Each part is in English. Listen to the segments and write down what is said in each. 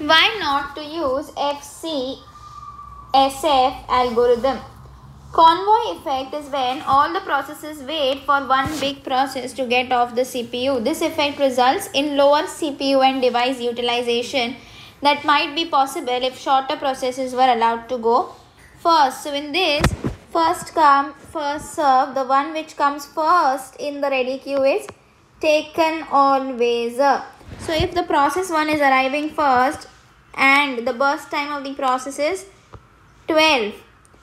Why not to use FCSF algorithm? Convoy effect is when all the processes wait for one big process to get off the CPU. This effect results in lower CPU and device utilization that might be possible if shorter processes were allowed to go first. So in this, first come, first serve, the one which comes first in the ready queue is taken always. So if the process 1 is arriving first and the burst time of the process is 12.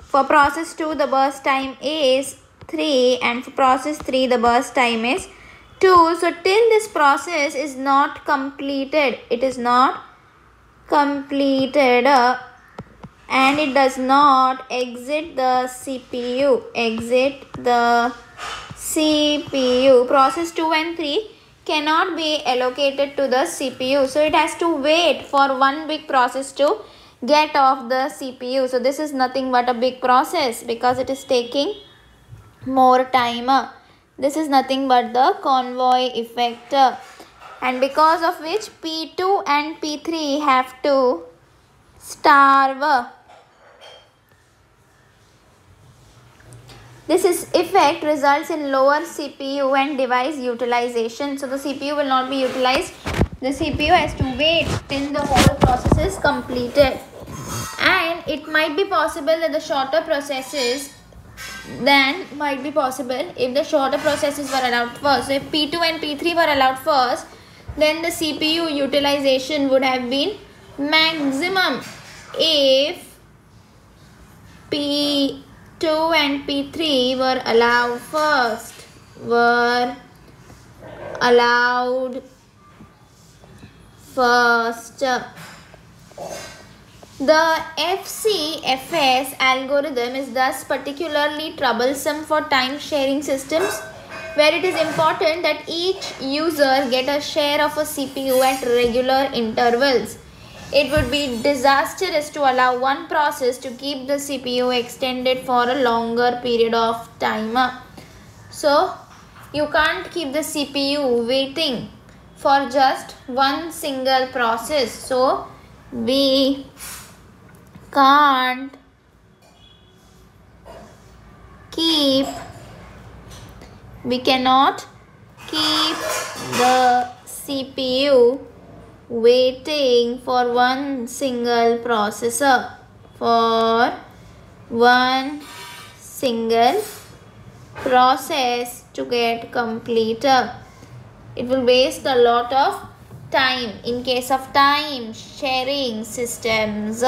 For process 2, the burst time is 3, and for process 3, the burst time is 2. So till this process is not completed, it is not completed and it does not exit the CPU. Process 2 and 3 cannot be allocated to the CPU. So it has to wait for one big process to get off the CPU. So this is nothing but a big process because it is taking more time. This is nothing but the convoy effect, and because of which P2 and P3 have to starve. This effect results in lower CPU and device utilization. So the CPU will not be utilized. The CPU has to wait till the whole process is completed. And it might be possible that the shorter processes then might be possible if the shorter processes were allowed first. So if P2 and P3 were allowed first, then the CPU utilization would have been maximum. If P2 and P3 were allowed first, The FCSF algorithm is thus particularly troublesome for time sharing systems, where it is important that each user get a share of a CPU at regular intervals. It would be disastrous to allow one process to keep the CPU extended for a longer period of time. So you can't keep the CPU waiting for just one single process. So we cannot keep the CPU waiting for one single processor, for one single process to get complete. It will waste a lot of time in case of time sharing systems.